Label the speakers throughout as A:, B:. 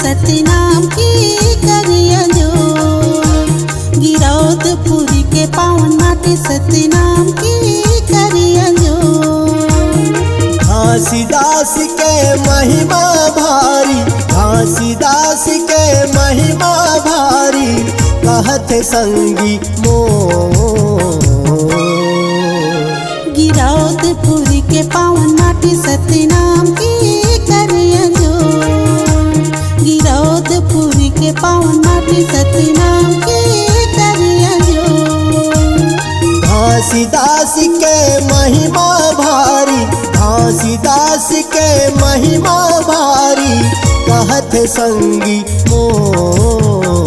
A: सतनाम की करिया जो। गिरौदपुरी के पावन माटी सतनाम की करिया जो।
B: घासीदास के महिमा भारी, घासीदास के महिमा भारी, कहत संगी मोर।
A: गिरौदपुरी के पावन माटी सतनाम की करिया जो। गिरौदपुरी के पावन माटी सतनाम की करिया जो।
B: घासीदास के महिमा भारी, घासीदास के महिमा भारी, कहत संगी मोर।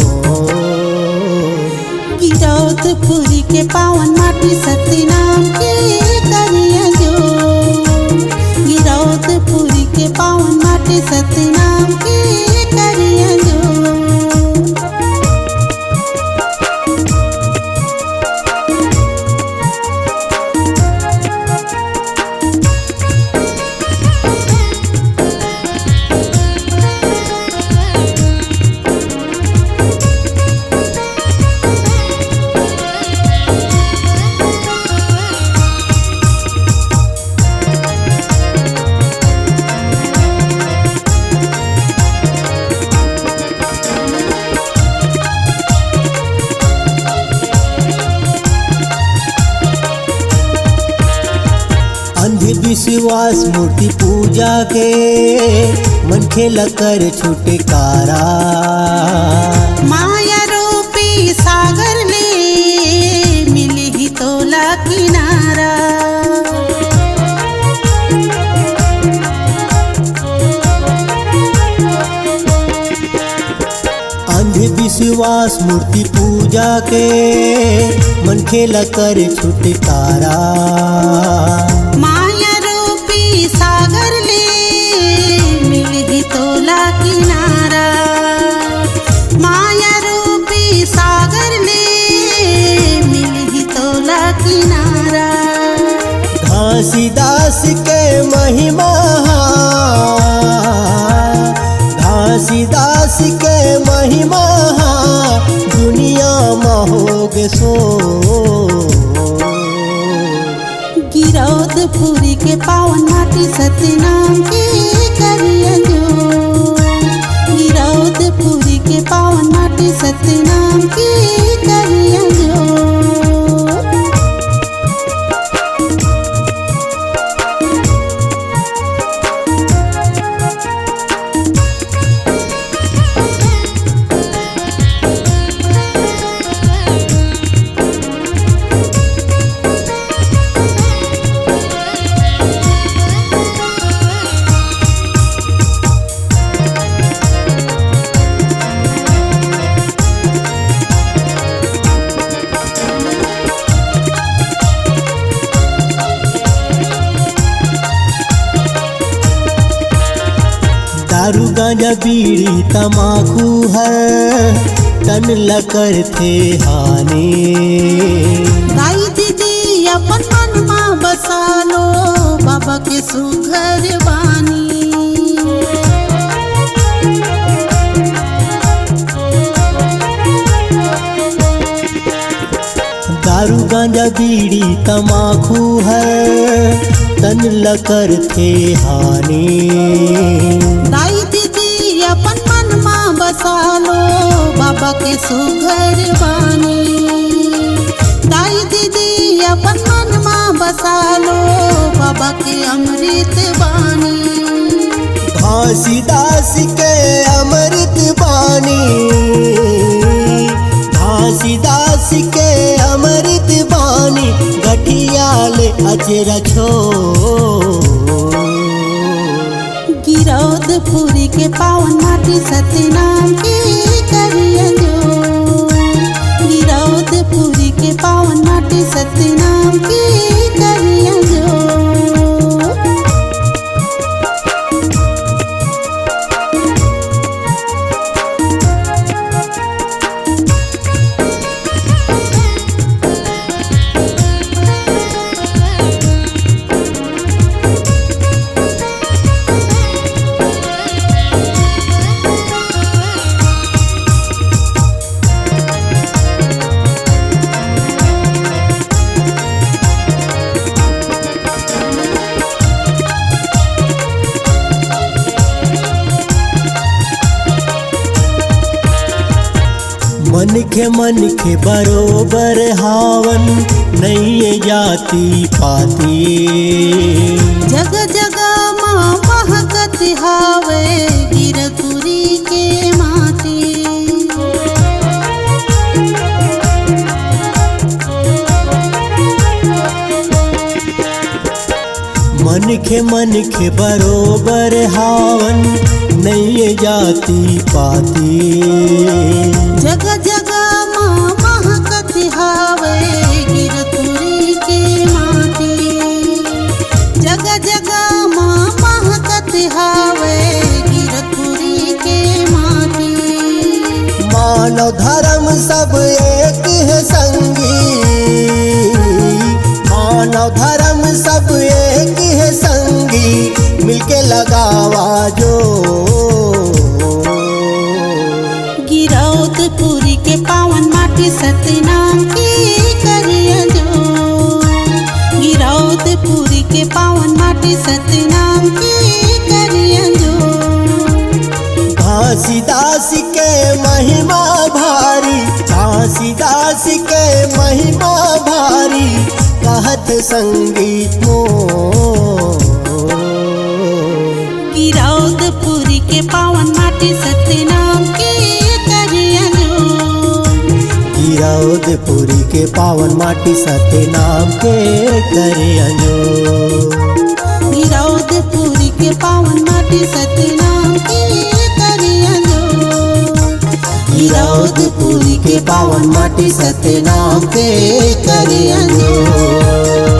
A: गिरौदपुरी के पावन माटी सतनाम की करिया जो। गिरौदपुरी के पावन माटी सतनाम की करिया जो।
B: अंधविश्वास मूर्ति पूजा के मन खेला कर छुटकारा।
A: माया रूपी सागर ले मिली तोला किनारा।
B: अंधविश्वास मूर्ति पूजा के मन खेला कर छुटकारा।
A: माया रूपी सागर ले मिली तोला किनारा। माया रूपी सागर ले मिली तोला किनारा।
B: घासीदास के महिमा, घासीदास के महिमा, दुनिया महोगे सो।
A: गिरौदपुरी के पावन माटी सतनाम की करिया जो। गिरौदपुरी के पावन माटी सतनाम की करिया जो।
B: दारू गांजा बीड़ी तमाकू हर तन लकर थे हानि।
A: गाई दीदी अपन मन में बसा लो बाबा के सुघर बानी।
B: दारू गांजा बीड़ी तमाकू हर तन लकर थे हानि।
A: दाई दीदी अपन मन में बसा लो बाबा के सुघर बानी। दाई दीदी अपन मन में बसा लो बाबा के अमृत बानी।
B: घासीदास के अमृत बानी, घासीदास के अमृत बानी, गठियाल अजरा छो।
A: गिरौदपुरी के पावन माटी सतनाम की करिया जो। गिरौदपुरी के पावन माटी सतनाम की करिया जो।
B: मन के बरोबर हावन नहीं जाती पाती।
A: जग जगा माँ महकत हावे गिरपुरी के माटी।
B: मन के बरोबर हावन नहीं जाती पाती।
A: जग जगा माँ महकत हावे गिरपुरी के माटी। जग जगा माँ महकत हावे गिरपुरी के माटी।
B: मानव धर्म सब एक है संगी, मानव धर्म सब एक है संगी, मिलके लगावा जो।
A: गिरौदपुरी के पावन माटी सतनाम की करिया जो। गिरौदपुरी के पावन माटी सतनाम की करिया जो।
B: घासीदास के महिमा भारी, घासीदास के महिमा भारी, कहत संगीत मो।
A: गिरौदपुरी के पावन माटी सतनाम की करिया जो।
B: गिरौदपुरी के पावन माटी सतनाम के करिया जो।
A: गिरौदपुरी के पावन माटी सतनाम की करिया जो।
B: गिरौदपुरी के पावन माटी सतनाम के करिया जो।